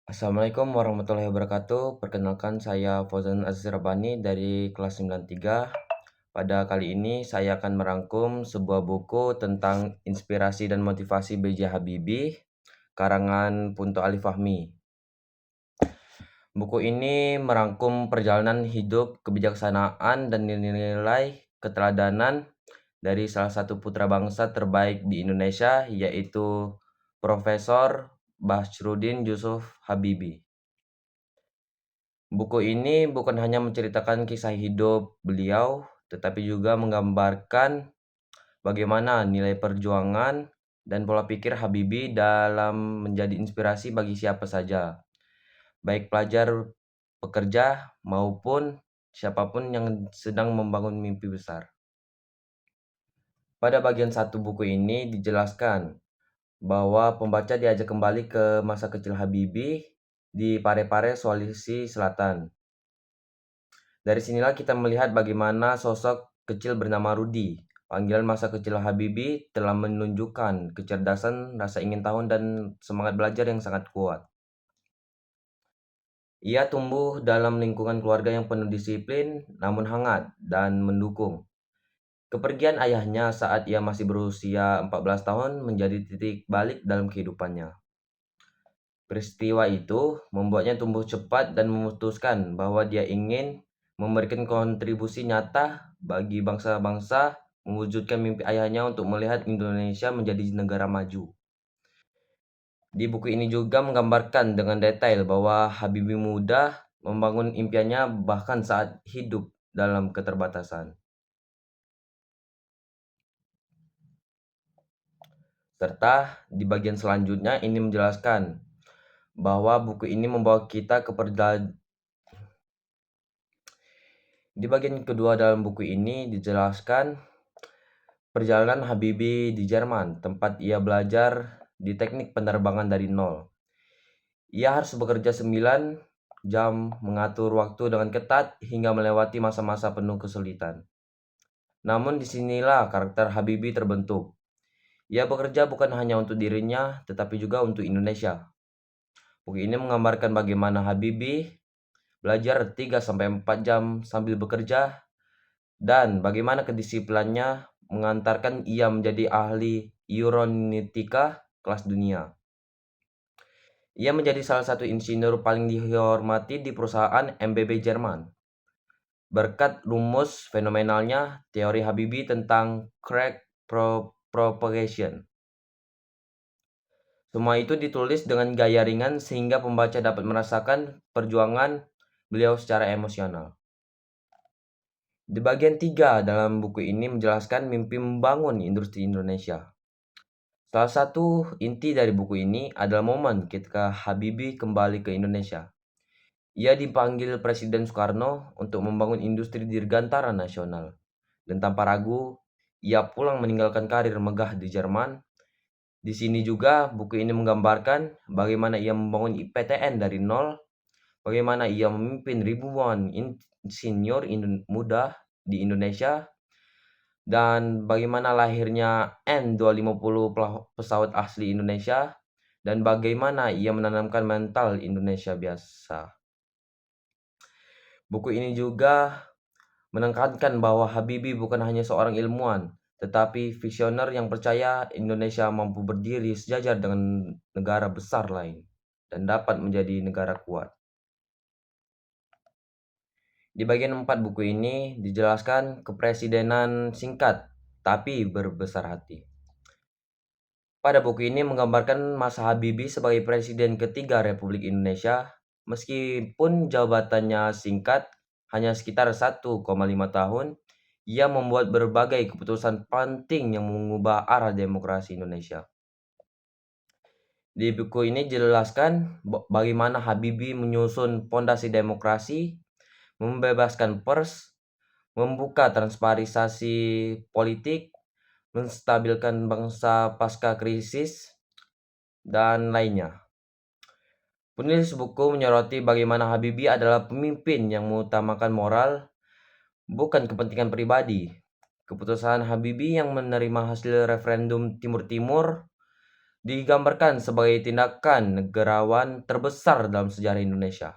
Assalamualaikum warahmatullahi wabarakatuh. Perkenalkan saya Fauzan Aziz Rabbani dari kelas 93. Pada kali ini saya akan merangkum sebuah buku tentang inspirasi dan motivasi B.J. Habibie, karangan Punto Ali Fahmi. Buku ini merangkum perjalanan hidup, kebijaksanaan, dan nilai-nilai keteladanan dari salah satu putra bangsa terbaik di Indonesia, yaitu Profesor Bahrudin Yusuf Habibie. Buku ini bukan hanya menceritakan kisah hidup beliau, tetapi juga menggambarkan bagaimana nilai perjuangan dan pola pikir Habibie dalam menjadi inspirasi bagi siapa saja, baik pelajar, pekerja, maupun siapapun yang sedang membangun mimpi besar. Pada bagian satu buku ini dijelaskan bahwa pembaca diajak kembali ke masa kecil Habibie di Parepare, Sulawesi Selatan. Dari sinilah kita melihat bagaimana sosok kecil bernama Rudi, panggilan masa kecil Habibie, telah menunjukkan kecerdasan, rasa ingin tahu, dan semangat belajar yang sangat kuat. Ia tumbuh dalam lingkungan keluarga yang penuh disiplin, namun hangat dan mendukung. Kepergian ayahnya saat ia masih berusia 14 tahun menjadi titik balik dalam kehidupannya. Peristiwa itu membuatnya tumbuh cepat dan memutuskan bahwa dia ingin memberikan kontribusi nyata bagi bangsa-bangsa, mewujudkan mimpi ayahnya untuk melihat Indonesia menjadi negara maju. Di buku ini juga menggambarkan dengan detail bahwa Habibie muda membangun impiannya bahkan saat hidup dalam keterbatasan. Serta di bagian selanjutnya ini menjelaskan bahwa buku ini membawa kita ke Di bagian kedua dalam buku ini dijelaskan perjalanan Habibie di Jerman, tempat ia belajar di teknik penerbangan dari nol. Ia harus bekerja 9 jam, mengatur waktu dengan ketat hingga melewati masa-masa penuh kesulitan. Namun disinilah karakter Habibie terbentuk. Ia bekerja bukan hanya untuk dirinya, tetapi juga untuk Indonesia. Buku ini menggambarkan bagaimana Habibie belajar 3-4 jam sambil bekerja dan bagaimana kedisiplinannya mengantarkan ia menjadi ahli Euronautica kelas dunia. Ia menjadi salah satu insinyur paling dihormati di perusahaan MBB Jerman. Berkat rumus fenomenalnya teori Habibie tentang crack propagation. Semua itu ditulis dengan gaya ringan sehingga pembaca dapat merasakan perjuangan beliau secara emosional. Di bagian 3 dalam buku ini menjelaskan mimpi membangun industri Indonesia. Salah satu inti dari buku ini adalah momen ketika Habibie kembali ke Indonesia. Ia dipanggil Presiden Soekarno untuk membangun industri dirgantara nasional. Dan tanpa ragu, ia pulang meninggalkan karir megah di Jerman. Di sini juga buku ini menggambarkan bagaimana ia membangun IPTN dari nol, bagaimana ia memimpin ribuan insinyur muda di Indonesia, dan bagaimana lahirnya N250 pesawat asli Indonesia, dan bagaimana ia menanamkan mental Indonesia biasa. Buku ini juga menekankan bahwa Habibie bukan hanya seorang ilmuwan, tetapi visioner yang percaya Indonesia mampu berdiri sejajar dengan negara besar lain dan dapat menjadi negara kuat. Di bagian 4 buku ini dijelaskan kepresidenan singkat tapi berbesar hati. Pada buku ini menggambarkan masa Habibie sebagai presiden ketiga Republik Indonesia. Meskipun jabatannya singkat, hanya sekitar 1,5 tahun, ia membuat berbagai keputusan penting yang mengubah arah demokrasi Indonesia. Di buku ini dijelaskan bagaimana Habibie menyusun pondasi demokrasi, membebaskan pers, membuka transparansi politik, menstabilkan bangsa pasca krisis, dan lainnya. Penulis buku menyoroti bagaimana Habibie adalah pemimpin yang mengutamakan moral, bukan kepentingan pribadi. Keputusan Habibie yang menerima hasil referendum Timur Timur digambarkan sebagai tindakan negarawan terbesar dalam sejarah Indonesia.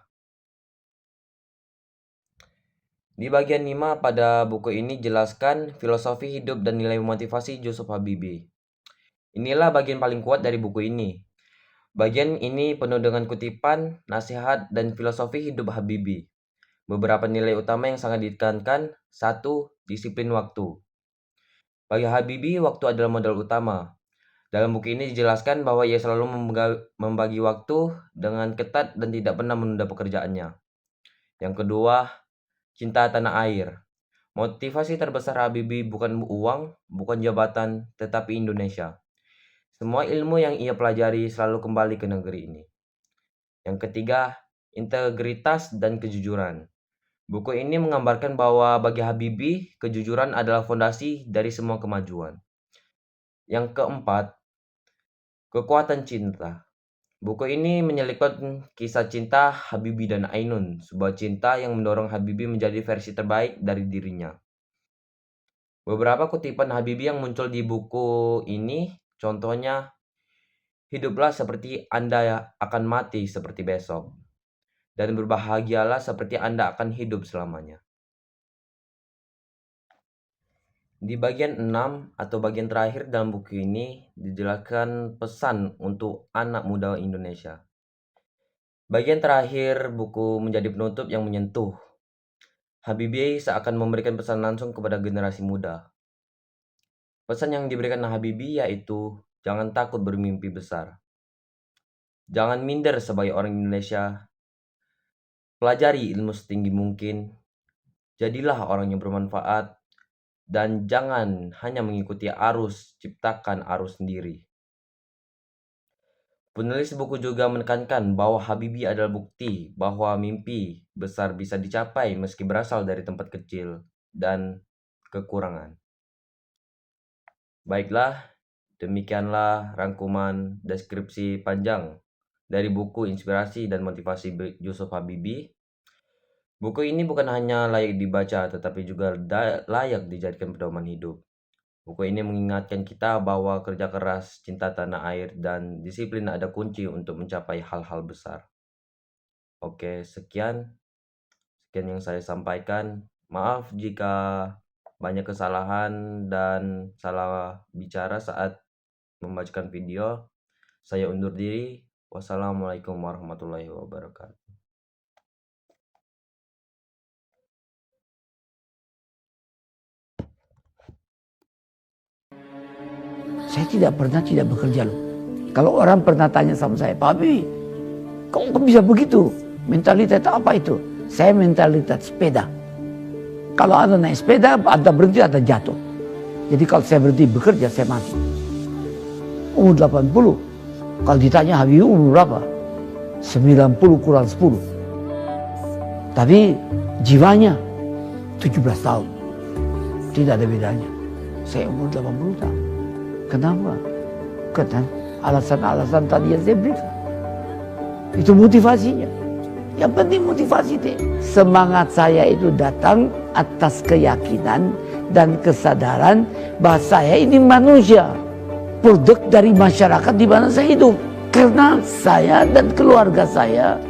Di bagian 5 pada buku ini jelaskan filosofi hidup dan nilai motivasi Yusuf Habibie. Inilah bagian paling kuat dari buku ini. Bagian ini penuh dengan kutipan, nasihat, dan filosofi hidup Habibie. Beberapa nilai utama yang sangat ditekankan. 1. Disiplin waktu. Bagi Habibie, waktu adalah modal utama. Dalam buku ini dijelaskan bahwa ia selalu membagi waktu dengan ketat dan tidak pernah menunda pekerjaannya. Yang kedua, cinta tanah air. Motivasi terbesar Habibie bukan uang, bukan jabatan, tetapi Indonesia. Semua ilmu yang ia pelajari selalu kembali ke negeri ini. Yang ketiga, integritas dan kejujuran. Buku ini menggambarkan bahwa bagi Habibie, kejujuran adalah fondasi dari semua kemajuan. Yang keempat, kekuatan cinta. Buku ini menyelipkan kisah cinta Habibie dan Ainun, sebuah cinta yang mendorong Habibie menjadi versi terbaik dari dirinya. Beberapa kutipan Habibie yang muncul di buku ini, contohnya, hiduplah seperti Anda akan mati seperti besok, dan berbahagialah seperti Anda akan hidup selamanya. Di bagian 6 atau bagian terakhir dalam buku ini dijelaskan pesan untuk anak muda Indonesia. Bagian terakhir buku menjadi penutup yang menyentuh. Habibie seakan memberikan pesan langsung kepada generasi muda. Pesan yang diberikan Habibie yaitu jangan takut bermimpi besar. Jangan minder sebagai orang Indonesia. Pelajari ilmu setinggi mungkin. Jadilah orang yang bermanfaat. Dan jangan hanya mengikuti arus, ciptakan arus sendiri. Penulis buku juga menekankan bahwa Habibie adalah bukti bahwa mimpi besar bisa dicapai meski berasal dari tempat kecil dan kekurangan. Baiklah, demikianlah rangkuman deskripsi panjang dari buku Inspirasi dan Motivasi Yusuf Habibie. Buku ini bukan hanya layak dibaca, tetapi juga layak dijadikan pedoman hidup. Buku ini mengingatkan kita bahwa kerja keras, cinta tanah air, dan disiplin ada kunci untuk mencapai hal-hal besar. Oke, sekian yang saya sampaikan. Maaf jika banyak kesalahan dan salah bicara saat membacakan video. Saya undur diri. Wassalamualaikum warahmatullahi wabarakatuh. Saya tidak pernah tidak bekerja loh. Kalau orang pernah tanya sama saya, Pak Habibie, kok bisa begitu? Mentalitas apa itu? Saya mentalitas sepeda. Kalau Anda naik sepeda, Anda berhenti, Anda jatuh. Jadi kalau saya berhenti bekerja, saya mati. Umur 80. Kalau ditanya Habibie umur berapa? 90 kurang 10. Tapi jiwanya 17 tahun. Tidak ada bedanya. Saya umur 80 tahun. Kenapa? Karena alasan-alasan tadi yang saya berikan. Itu motivasinya. Yang penting motivasi deh. Semangat saya itu datang atas keyakinan dan kesadaran bahwa saya ini manusia. Produk dari masyarakat di mana saya hidup. Karena saya dan keluarga saya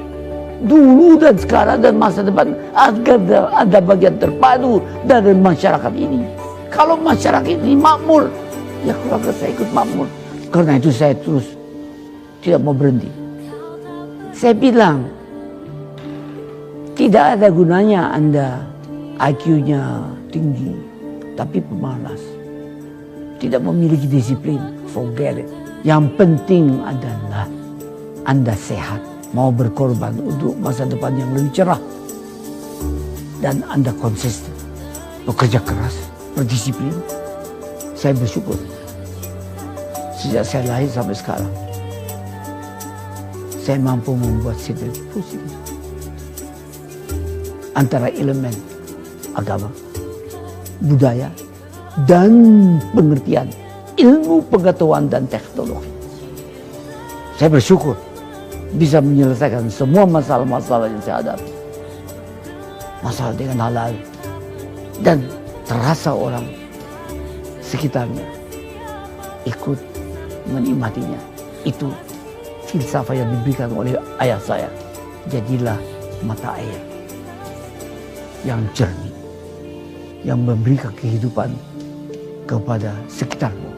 dulu dan sekarang dan masa depan ada bagian terpadu dari masyarakat ini. Kalau masyarakat ini makmur, ya keluarga saya ikut makmur. Karena itu saya terus tidak mau berhenti. Saya bilang, tidak ada gunanya Anda IQ-nya tinggi, tapi pemalas. Tidak memiliki disiplin, forget it. Yang penting adalah Anda sehat, mau berkorban untuk masa depan yang lebih cerah. Dan Anda konsisten, bekerja keras, berdisiplin. Saya bersyukur. Sejak saya lahir sampai sekarang, saya mampu membuat sinergi positif antara elemen agama, budaya, dan pengertian ilmu pengetahuan dan teknologi. Saya bersyukur bisa menyelesaikan semua masalah-masalah yang saya hadapi. Masalah dengan halal. Dan terasa orang sekitarnya ikut menikmatinya. Itu filsafat yang diberikan oleh ayah saya. Jadilah mata air yang jernih, yang memberikan kehidupan kepada sekitarmu.